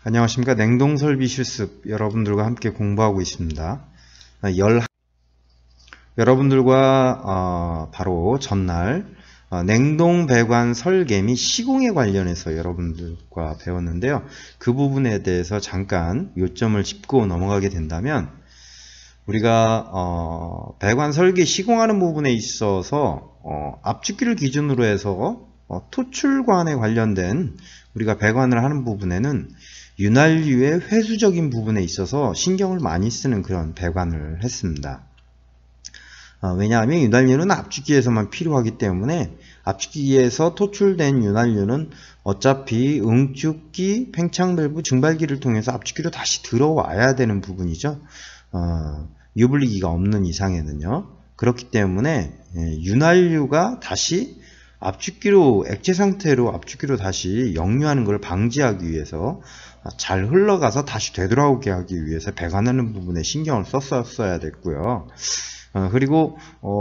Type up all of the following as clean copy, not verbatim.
안녕하십니까. 냉동설비 실습 여러분들과 함께 공부하고 있습니다. 여러분들과 바로 전날 냉동 배관 설계 및 시공에 관련해서 여러분들과 배웠는데요. 그 부분에 대해서 잠깐 요점을 짚고 넘어가게 된다면, 우리가 배관 설계 시공하는 부분에 있어서 압축기를 기준으로 해서 토출관에 관련된 우리가 배관을 하는 부분에는 윤활유의 회수적인 부분에 있어서 신경을 많이 쓰는 그런 배관을 했습니다. 왜냐하면 윤활유는 압축기에서만 필요하기 때문에 압축기에서 토출된 윤활유는 어차피 응축기, 팽창밸브, 증발기를 통해서 압축기로 다시 들어와야 되는 부분이죠. 유불리기가 없는 이상에는요. 그렇기 때문에 윤활유가 다시 압축기로, 액체 상태로 압축기로 다시 역류하는 걸 방지하기 위해서, 잘 흘러가서 다시 되돌아오게 하기 위해서 배관하는 부분에 신경을 썼어야 됐고요. 그리고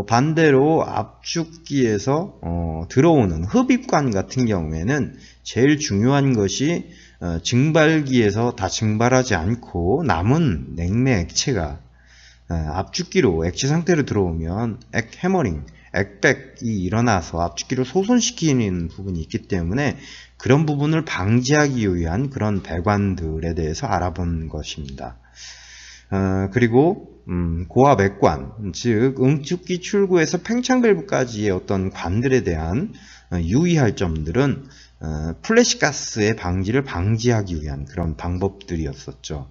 반대로 압축기에서 들어오는 흡입관 같은 경우에는 제일 중요한 것이 증발기에서 다 증발하지 않고 남은 냉매 액체가 압축기로 액체 상태로 들어오면 해머링, 액백이 일어나서 압축기를 소손시키는 부분이 있기 때문에 그런 부분을 방지하기 위한 그런 배관들에 대해서 알아본 것입니다. 그리고 고압 액관, 즉 응축기 출구에서 팽창밸브까지의 어떤 관들에 대한 유의할 점들은 플래시가스의 방지를 방지하기 위한 그런 방법들이었었죠.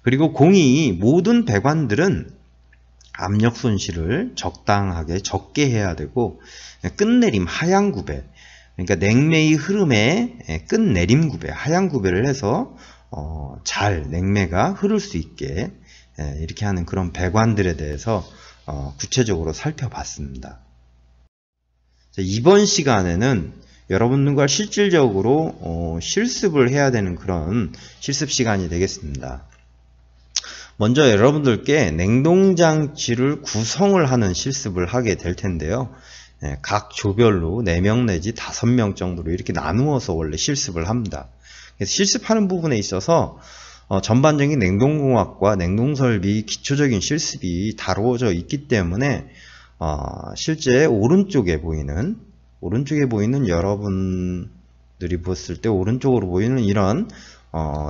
그리고 공이 모든 배관들은 압력 손실을 적당하게 적게 해야 되고, 끝내림 하향 구배, 그러니까 냉매의 흐름에 끝내림 구배, 하향 구배를 해서 잘 냉매가 흐를 수 있게 이렇게 하는 그런 배관들에 대해서 구체적으로 살펴봤습니다. 이번 시간에는 여러분들과 실질적으로 실습을 해야 되는 그런 실습 시간이 되겠습니다. 먼저 여러분들께 냉동장치를 구성을 하는 실습을 하게 될 텐데요. 각 조별로 4명 내지 5명 정도로 이렇게 나누어서 원래 실습을 합니다. 그래서 실습하는 부분에 있어서 전반적인 냉동공학과 냉동설비 기초적인 실습이 다루어져 있기 때문에 실제 오른쪽에 보이는 여러분들이 보았을 때 오른쪽으로 보이는 이런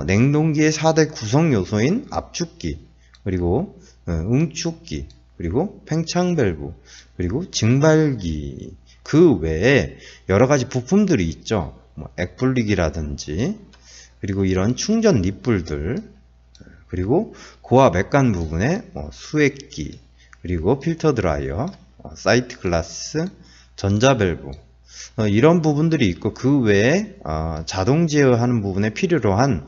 냉동기의 4대 구성 요소인 압축기, 그리고 응축기, 그리고 팽창밸브, 그리고 증발기, 그 외에 여러 가지 부품들이 있죠. 액분리기라든지, 그리고 이런 충전 닛불들, 그리고 고압 액관 부분에 수액기, 그리고 필터 드라이어, 사이트 글라스, 전자밸브, 이런 부분들이 있고, 그 외에 자동 제어하는 부분에 필요로 한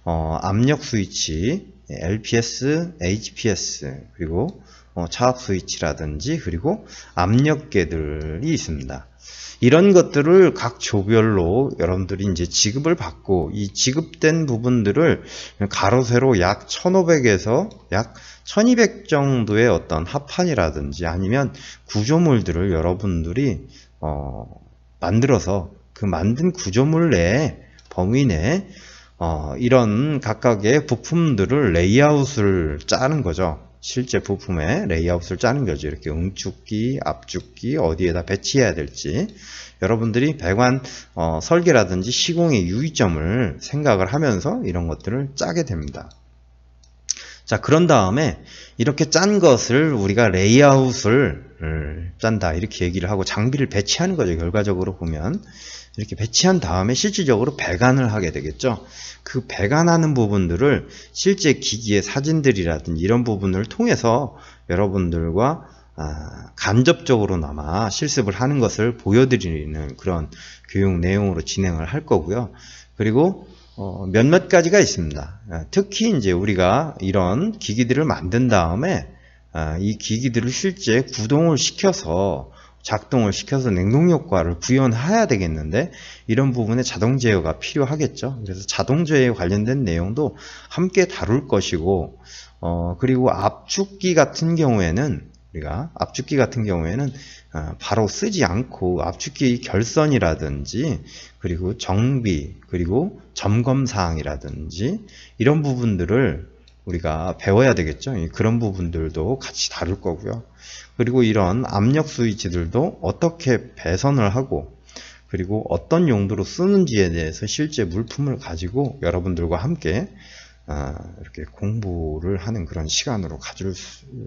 압력 스위치, LPS, HPS, 그리고 차압 스위치라든지, 그리고 압력계들이 있습니다. 이런 것들을 각 조별로 여러분들이 이제 지급을 받고, 이 지급된 부분들을 가로 세로 약 1500에서 약 1200 정도의 어떤 합판이라든지 아니면 구조물들을 여러분들이 만들어서 그 만든 구조물 내에, 범위 내에 이런 각각의 부품들을 레이아웃을 짜는 거죠. 실제 부품의 레이아웃을 짜는 거죠. 이렇게 응축기, 압축기 어디에다 배치해야 될지 여러분들이 배관 설계라든지 시공의 유의점을 생각을 하면서 이런 것들을 짜게 됩니다. 자, 그런 다음에 이렇게 짠 것을 우리가 레이아웃을 짠다 이렇게 얘기를 하고 장비를 배치하는 거죠. 결과적으로 보면 이렇게 배치한 다음에 실질적으로 배관을 하게 되겠죠. 그 배관하는 부분들을 실제 기기의 사진들이라든지 이런 부분을 통해서 여러분들과 간접적으로나마 실습을 하는 것을 보여드리는 그런 교육 내용으로 진행을 할 거고요. 그리고 몇몇 가지가 있습니다. 특히 이제 우리가 이런 기기들을 만든 다음에 이 기기들을 실제 구동을 시켜서 작동을 시켜서 냉동 효과를 구현해야 되겠는데, 이런 부분에 자동 제어가 필요하겠죠. 그래서 자동 제어에 관련된 내용도 함께 다룰 것이고, 그리고 압축기 같은 경우에는 우리가 압축기 같은 경우에는 바로 쓰지 않고 압축기 결선이라든지 그리고 정비 그리고 점검사항이라든지 이런 부분들을 우리가 배워야 되겠죠. 그런 부분들도 같이 다룰 거고요. 그리고 이런 압력 스위치들도 어떻게 배선을 하고 그리고 어떤 용도로 쓰는지에 대해서 실제 물품을 가지고 여러분들과 함께 이렇게 공부를 하는 그런 시간으로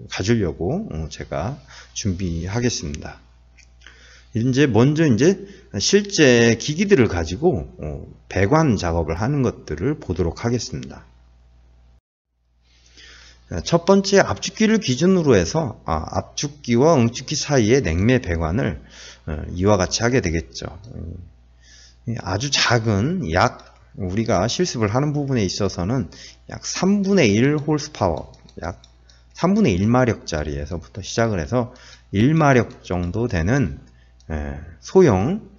가지려고 제가 준비하겠습니다. 먼저 실제 기기들을 가지고 배관 작업을 하는 것들을 보도록 하겠습니다. 첫 번째 압축기를 기준으로 해서 압축기와 응축기 사이의 냉매 배관을 이와 같이 하게 되겠죠. 아주 작은 우리가 실습을 하는 부분에 있어서는 약 3분의 1 홀스파워, 약 3분의 1마력짜리에서부터 시작을 해서 1마력 정도 되는 소형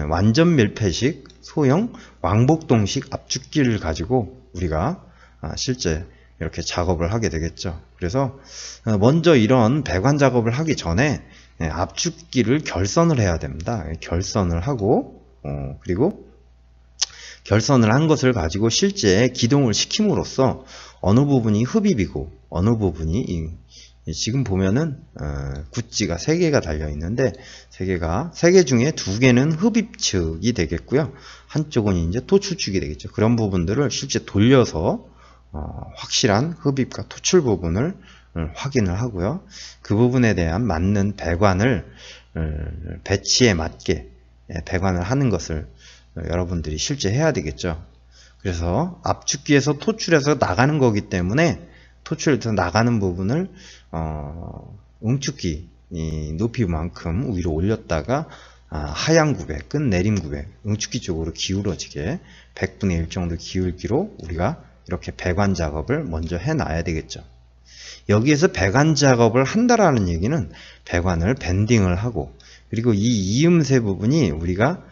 완전 밀폐식 소형 왕복동식 압축기를 가지고 우리가 실제 이렇게 작업을 하게 되겠죠. 그래서 먼저 이런 배관 작업을 하기 전에 압축기를 결선을 해야 됩니다. 결선을 하고 그리고 결선을 한 것을 가지고 실제 기동을 시킴으로써 어느 부분이 흡입이고 어느 부분이 지금 보면은 구찌가 3개가 달려 있는데 3개 중에 2개는 흡입 측이 되겠고요. 한쪽은 이제 토출 측이 되겠죠. 그런 부분들을 실제 돌려서 확실한 흡입과 토출 부분을 확인을 하고요. 그 부분에 대한 맞는 배관을 배치에 맞게 배관을 하는 것을 여러분들이 실제 해야 되겠죠. 그래서 압축기에서 토출해서 나가는 거기 때문에 토출해서 나가는 부분을 응축기 높이만큼 위로 올렸다가 하향 구배, 끝 내림 구배, 응축기 쪽으로 기울어지게 100분의 1 정도 기울기로 우리가 이렇게 배관 작업을 먼저 해놔야 되겠죠. 여기에서 배관 작업을 한다라는 얘기는 배관을 밴딩을 하고 그리고 이 이음새 부분이 우리가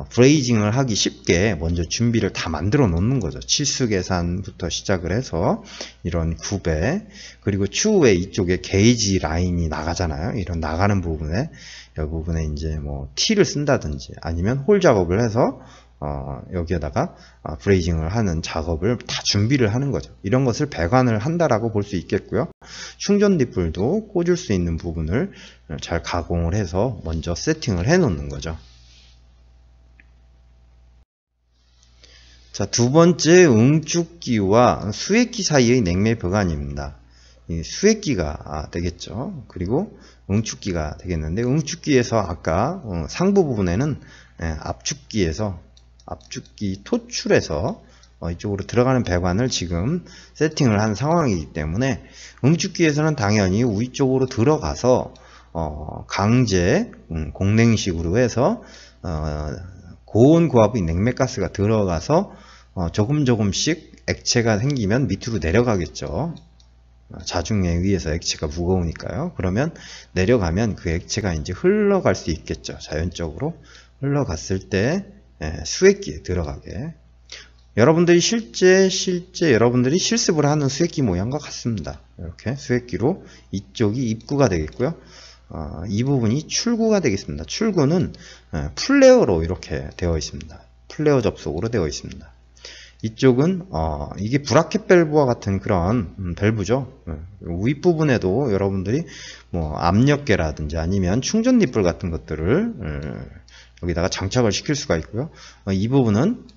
브레이징을 하기 쉽게 먼저 준비를 다 만들어 놓는 거죠. 치수 계산부터 시작을 해서 이런 구배 그리고 추후에 이쪽에 게이지 라인이 나가잖아요. 이런 나가는 부분에 이 부분에 이제 뭐 T를 쓴다든지 아니면 홀 작업을 해서 여기에다가 브레이징을 하는 작업을 다 준비를 하는 거죠. 이런 것을 배관을 한다라고 볼 수 있겠고요. 충전 뒷불도 꽂을 수 있는 부분을 잘 가공을 해서 먼저 세팅을 해 놓는 거죠. 자, 두 번째 응축기와 수액기 사이의 냉매 배관입니다. 이 수액기가 되겠죠. 그리고 응축기가 되겠는데 응축기에서 아까 상부 부분에는 압축기 토출해서 이쪽으로 들어가는 배관을 지금 세팅을 한 상황이기 때문에 응축기에서는 당연히 위쪽으로 들어가서 강제 공냉식으로 해서 고온 고압의 냉매가스가 들어가서 조금씩 액체가 생기면 밑으로 내려가겠죠. 자중에 의해서 액체가 무거우니까요. 그러면 내려가면 그 액체가 이제 흘러갈 수 있겠죠. 자연적으로 흘러갔을 때 수액기에 들어가게. 여러분들이 실제 여러분들이 실습을 하는 수액기 모양과 같습니다. 이렇게 수액기로 이쪽이 입구가 되겠고요. 이 부분이 출구가 되겠습니다. 출구는 플레어로 이렇게 되어 있습니다. 플레어 접속으로 되어 있습니다. 이쪽은 이게 브라켓 밸브와 같은 그런 밸브죠. 윗부분에도 여러분들이 뭐 압력계라든지 아니면 충전 닛불 같은 것들을 여기다가 장착을 시킬 수가 있고요. 이 부분은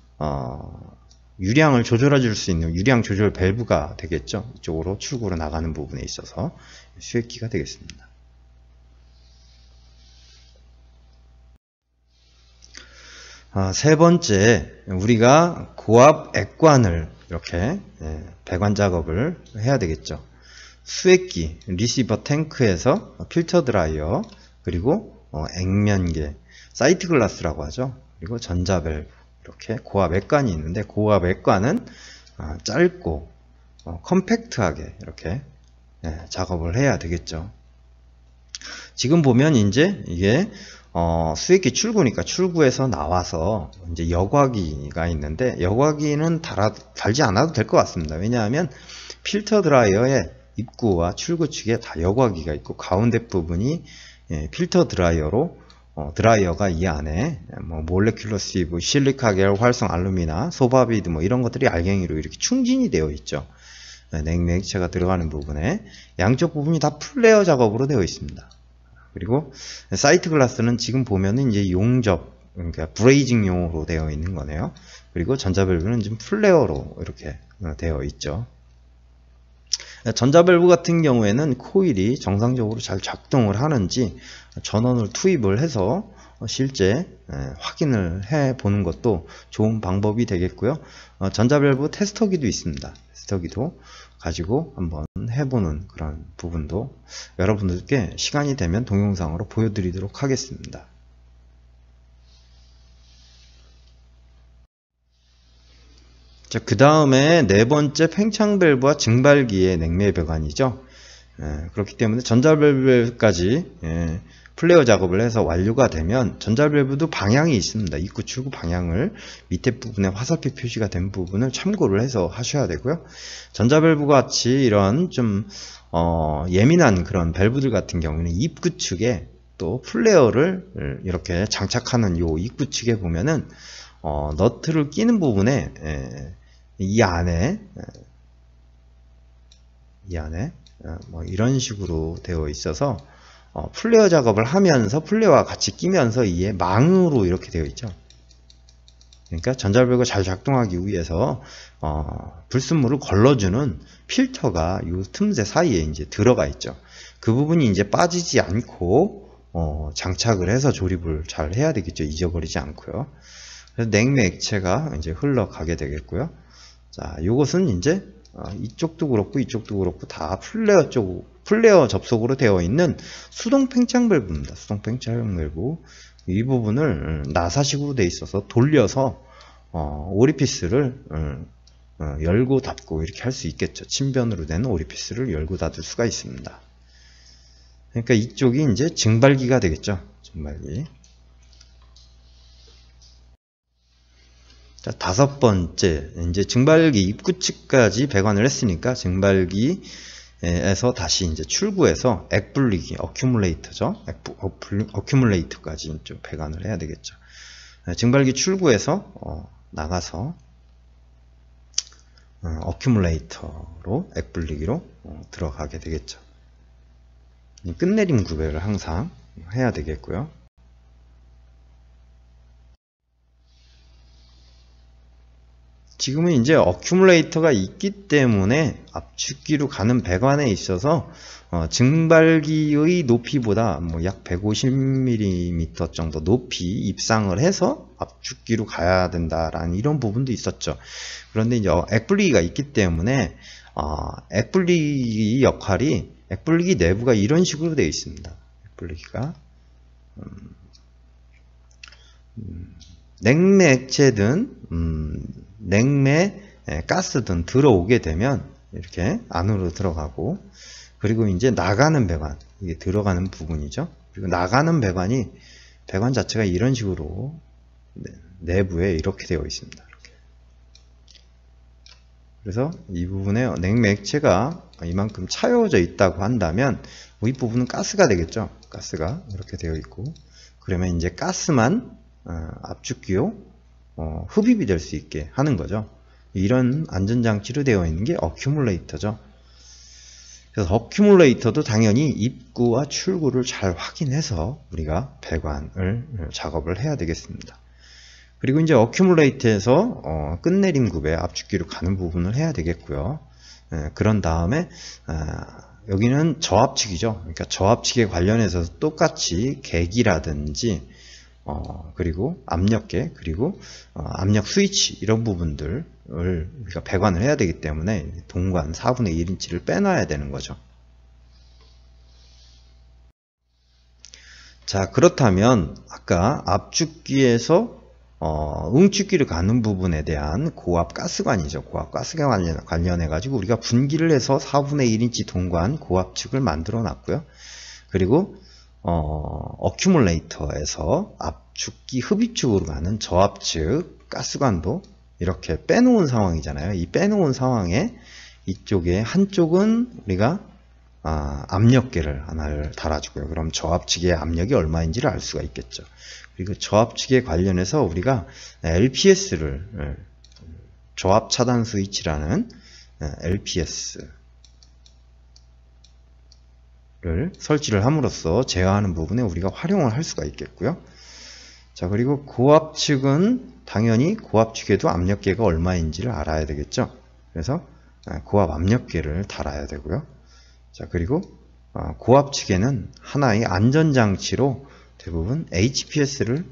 유량을 조절해 줄 수 있는 유량 조절 밸브가 되겠죠. 이쪽으로 출구로 나가는 부분에 있어서 수액기가 되겠습니다. 세 번째, 우리가 고압 액관을 이렇게 배관 작업을 해야 되겠죠. 수액기, 리시버 탱크에서 필터 드라이어, 그리고 액면계, 사이트 글라스라고 하죠. 그리고 전자밸브, 이렇게 고압 액관이 있는데 고압 액관은 짧고 컴팩트하게 이렇게 작업을 해야 되겠죠. 지금 보면 이제 이게 수액기 출구니까 출구에서 나와서 이제 여과기가 있는데 여과기는 달지 않아도 될 것 같습니다. 왜냐하면 필터 드라이어에 입구와 출구 측에 다 여과기가 있고 가운데 부분이 필터 드라이어로 드라이어가 이 안에 뭐 몰레큘러 시브, 실리카 계열, 활성 알루미나, 소바비드 뭐 이런 것들이 알갱이로 이렇게 충진이 되어 있죠. 냉매액체가 들어가는 부분에 양쪽 부분이 다 풀레어 작업으로 되어 있습니다. 그리고 사이트 글라스는 지금 보면은 이제 용접, 그러니까 브레이징용으로 되어 있는 거네요. 그리고 전자밸브는 지금 풀레어로 이렇게 되어 있죠. 전자밸브 같은 경우에는 코일이 정상적으로 잘 작동을 하는지 전원을 투입을 해서 실제 확인을 해 보는 것도 좋은 방법이 되겠고요. 전자밸브 테스터기도 있습니다. 테스터기도 가지고 한번 해보는 그런 부분도 여러분들께 시간이 되면 동영상으로 보여드리도록 하겠습니다. 자, 그 다음에 네 번째 팽창밸브와 증발기의 냉매 배관이죠. 그렇기 때문에 전자밸브까지 플레어 작업을 해서 완료가 되면 전자밸브도 방향이 있습니다. 입구 출구 방향을 밑에 부분에 화살표 표시가 된 부분을 참고를 해서 하셔야 되고요. 전자밸브 같이 이런 좀 예민한 그런 밸브들 같은 경우는 입구 측에 또 플레어를 이렇게 장착하는 요 입구 측에 보면은 너트를 끼는 부분에 이 안에 뭐 이런 식으로 되어 있어서 플레어 작업을 하면서 플레어와 같이 끼면서 이에 망으로 이렇게 되어 있죠. 그러니까 전자밸브가 잘 작동하기 위해서 불순물을 걸러주는 필터가 이 틈새 사이에 이제 들어가 있죠. 그 부분이 이제 빠지지 않고 장착을 해서 조립을 잘 해야 되겠죠. 잊어버리지 않고요. 그래서 냉매 액체가 이제 흘러가게 되겠고요. 자, 요것은 이제 이쪽도 그렇고 이쪽도 그렇고 다 플레어 접속으로 되어 있는 수동 팽창 밸브입니다. 수동 팽창 밸브 이 부분을 나사식으로 되어 있어서 돌려서 오리피스를 열고 닫고 이렇게 할 수 있겠죠. 침변으로 된 오리피스를 열고 닫을 수가 있습니다. 그러니까 이쪽이 이제 증발기가 되겠죠. 증발기. 자, 다섯 번째, 이제 증발기 입구 측까지 배관을 했으니까 증발기에서 다시 이제 출구해서 액분리기, 어큐뮬레이터죠. 어큐뮬레이터까지 좀 배관을 해야 되겠죠. 증발기 출구에서 나가서 어큐뮬레이터로 액분리기로 들어가게 되겠죠. 끝내림 구배를 항상 해야 되겠고요. 지금은 이제 어큐뮬레이터가 있기 때문에 압축기로 가는 배관에 있어서 증발기의 높이보다 뭐 약 150mm 정도 높이 입상을 해서 압축기로 가야 된다라는 이런 부분도 있었죠. 그런데 이제 액분리기가 있기 때문에 액분리기 역할이 액분리기 내부가 이런 식으로 되어 있습니다. 액분리기가 냉매 액체든 냉매 가스든 들어오게 되면 이렇게 안으로 들어가고, 그리고 이제 나가는 배관, 이게 들어가는 부분이죠. 그리고 나가는 배관이 배관 자체가 이런 식으로 내부에 이렇게 되어 있습니다. 이렇게. 그래서 이 부분에 냉매 액체가 이만큼 차여져 있다고 한다면 윗부분은 가스가 되겠죠. 가스가 이렇게 되어 있고, 그러면 이제 가스만 압축기로 흡입이 될 수 있게 하는 거죠. 이런 안전장치로 되어 있는 게 어큐뮬레이터죠. 그래서 어큐뮬레이터도 당연히 입구와 출구를 잘 확인해서 우리가 배관을 작업을 해야 되겠습니다. 그리고 이제 어큐뮬레이터에서 끝내림 굽에 압축기로 가는 부분을 해야 되겠고요. 그런 다음에 여기는 저압측이죠. 그러니까 저압측에 관련해서 똑같이 계기라든지 그리고 압력계, 그리고 압력 스위치 이런 부분들을 우리가 배관을 해야 되기 때문에 동관 4분의 1인치를 빼놔야 되는 거죠. 자, 그렇다면 아까 압축기에서 응축기를 가는 부분에 대한 고압 가스관이죠. 고압 가스관 관련해 가지고 우리가 분기를 해서 4분의 1인치 동관 고압측을 만들어 놨고요. 그리고 어큐뮬레이터에서 압축기 흡입축으로 가는 저압측 가스관도 이렇게 빼놓은 상황이잖아요. 이 빼놓은 상황에 이쪽에 한쪽은 우리가 압력계를 하나를 달아주고요. 그럼 저압 측의 압력이 얼마인지를 알 수가 있겠죠. 그리고 저압 측에 관련해서 우리가 LPS를 저압 차단 스위치라는 LPS를 설치를 함으로써 제어하는 부분에 우리가 활용을 할 수가 있겠고요. 자, 그리고 고압 측은 당연히 고압 측에도 압력계가 얼마인지를 알아야 되겠죠. 그래서 고압 압력계를 달아야 되고요. 자, 그리고 고압 측에는 하나의 안전장치로 대부분 HPS를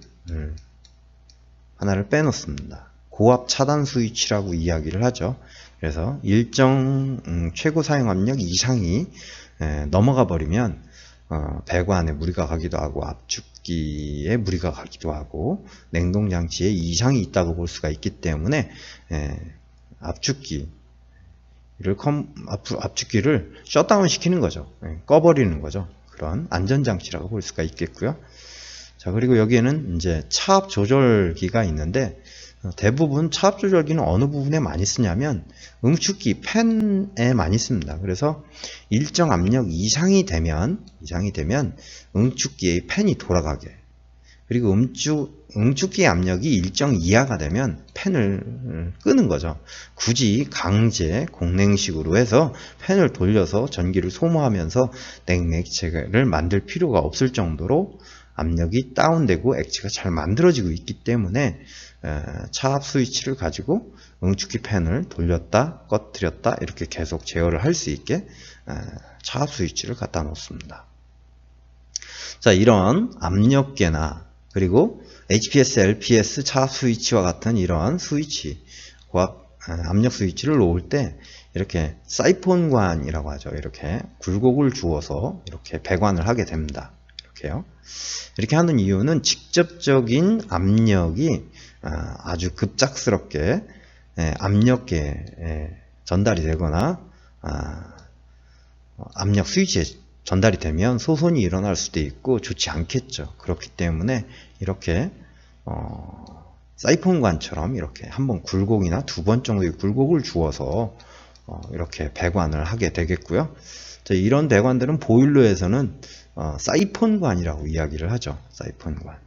하나를 빼놓습니다. 고압 차단 스위치라고 이야기를 하죠. 그래서 일정 최고 사용 압력 이상이 넘어가 버리면 배관에 무리가 가기도 하고 압축기에 무리가 가기도 하고 냉동장치에 이상이 있다고 볼 수가 있기 때문에 압축기를 셧다운 시키는 거죠. 꺼버리는 거죠. 그런 안전장치라고 볼 수가 있겠고요. 자, 그리고 여기에는 이제 차압 조절기가 있는데 대부분 차압 조절기는 어느 부분에 많이 쓰냐면 응축기 팬에 많이 씁니다. 그래서 일정 압력 이상이 되면 응축기의 팬이 돌아가게, 그리고 응축기의 압력이 일정 이하가 되면 팬을 끄는 거죠. 굳이 강제 공냉식으로 해서 팬을 돌려서 전기를 소모하면서 냉액체를 만들 필요가 없을 정도로 압력이 다운되고 액체가 잘 만들어지고 있기 때문에 차압 스위치를 가지고 응축기 팬을 돌렸다 꺼뜨렸다 이렇게 계속 제어를 할 수 있게 차압 스위치를 갖다 놓습니다. 자, 이런 압력계나 그리고 HPS, LPS 차압 스위치와 같은 이런 스위치, 고압 압력 스위치를 놓을 때 이렇게 사이폰관이라고 하죠. 이렇게 굴곡을 주어서 이렇게 배관을 하게 됩니다. 이렇게요. 이렇게 하는 이유는 직접적인 압력이 아주 급작스럽게 압력계에 전달이 되거나 압력 스위치에 전달이 되면 소손이 일어날 수도 있고 좋지 않겠죠. 그렇기 때문에 이렇게 사이폰관처럼 이렇게 한번 굴곡이나 두 번 정도의 굴곡을 주어서 이렇게 배관을 하게 되겠고요. 자, 이런 배관들은 보일러에서는 사이폰관이라고 이야기를 하죠. 사이폰관.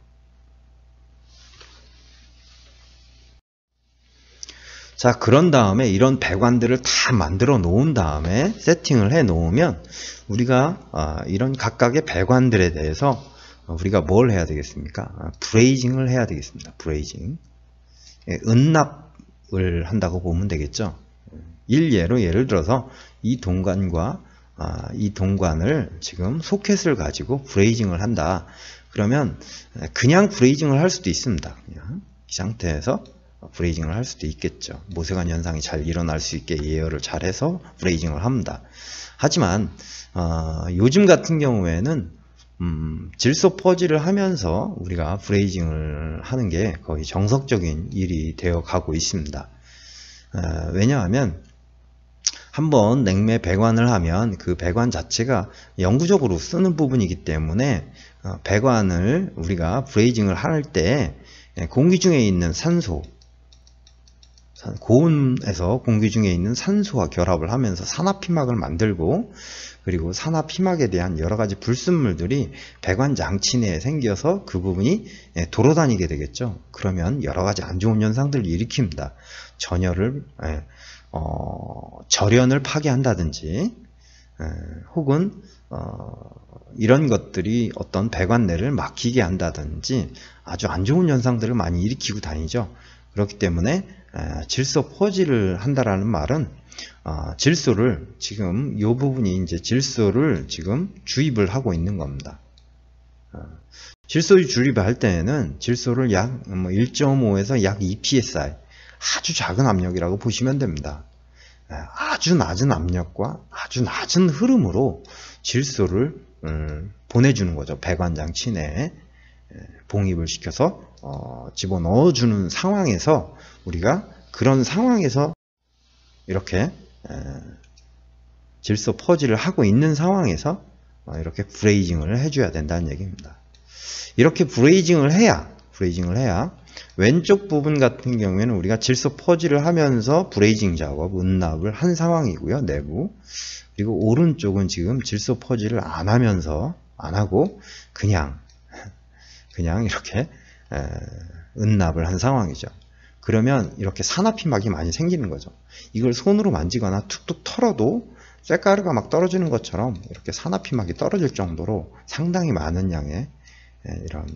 자, 그런 다음에 이런 배관들을 다 만들어 놓은 다음에 세팅을 해 놓으면 우리가 이런 각각의 배관들에 대해서 우리가 뭘 해야 되겠습니까? 브레이징을 해야 되겠습니다. 브레이징. 은납을 한다고 보면 되겠죠. 예를 들어서 이 동관과 이 동관을 지금 소켓을 가지고 브레이징을 한다. 그러면 그냥 브레이징을 할 수도 있습니다. 그냥 이 상태에서 브레이징을 할 수도 있겠죠. 모세관 현상이 잘 일어날 수 있게 예열을 잘 해서 브레이징을 합니다. 하지만 요즘 같은 경우에는 질소 퍼지를 하면서 우리가 브레이징을 하는 게 거의 정석적인 일이 되어 가고 있습니다. 왜냐하면 한번 냉매 배관을 하면 그 배관 자체가 영구적으로 쓰는 부분이기 때문에 배관을 우리가 브레이징을 할 때 공기 중에 있는 산소, 고온에서 공기 중에 있는 산소와 결합을 하면서 산화피막을 만들고, 그리고 산화피막에 대한 여러가지 불순물들이 배관 장치 내에 생겨서 그 부분이 돌아다니게 되겠죠. 그러면 여러가지 안 좋은 현상들을 일으킵니다. 절연을 파괴한다든지 혹은 이런 것들이 어떤 배관 내를 막히게 한다든지 아주 안 좋은 현상들을 많이 일으키고 다니죠. 그렇기 때문에 질소 퍼지를 한다라는 말은 질소를 지금 이 부분이 이제 질소를 지금 주입을 하고 있는 겁니다. 질소 주입을 할 때에는 질소를 약 1.5에서 약 2psi, 아주 작은 압력이라고 보시면 됩니다. 아주 낮은 압력과 아주 낮은 흐름으로 질소를 보내주는 거죠. 배관 장치 내에 봉입을 시켜서 집어넣어주는 상황에서 우리가 그런 상황에서 이렇게 질소 퍼지를 하고 있는 상황에서 이렇게 브레이징을 해줘야 된다는 얘기입니다. 이렇게 브레이징을 해야 왼쪽 부분 같은 경우에는 우리가 질소 퍼지를 하면서 브레이징 작업, 은납을 한 상황이고요. 내부. 그리고 오른쪽은 지금 질소 퍼지를 안 하면서, 안 하고 그냥 이렇게 은납을 한 상황이죠. 그러면 이렇게 산화피막이 많이 생기는 거죠. 이걸 손으로 만지거나 툭툭 털어도 쇳가루가 막 떨어지는 것처럼 이렇게 산화피막이 떨어질 정도로 상당히 많은 양의 이런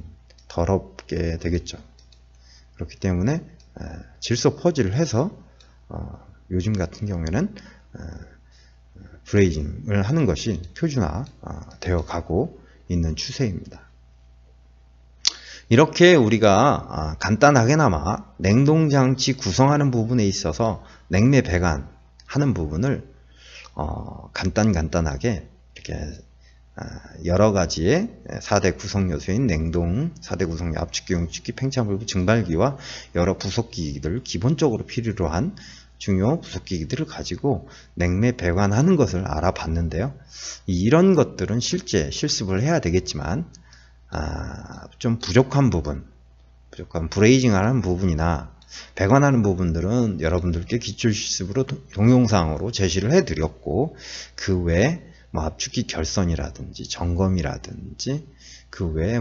더럽게 되겠죠. 그렇기 때문에 질소 퍼지를 해서 요즘 같은 경우에는 브레이징을 하는 것이 표준화 되어 가고 있는 추세입니다. 이렇게 우리가 간단하게나마 냉동장치 구성하는 부분에 있어서 냉매 배관하는 부분을 간단하게 이렇게 여러 가지의 4대 구성 요소인 냉동, 4대 구성 압축기, 응축기, 팽창밸브, 증발기와 여러 부속기기들, 기본적으로 필요로 한 중요 부속기기들을 가지고 냉매 배관하는 것을 알아봤는데요. 이런 것들은 실제 실습을 해야 되겠지만 좀 부족한 브레이징 하는 부분이나 배관하는 부분들은 여러분들께 기출 실습으로 동영상으로 제시를 해드렸고, 그 외에 압축기 결선이라든지 점검이라든지 그 외에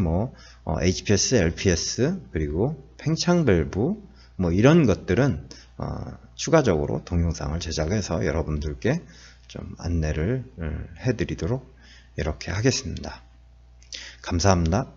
HPS, LPS 그리고 팽창 밸브 이런 것들은 추가적으로 동영상을 제작해서 여러분들께 좀 안내를 해드리도록 이렇게 하겠습니다. 감사합니다.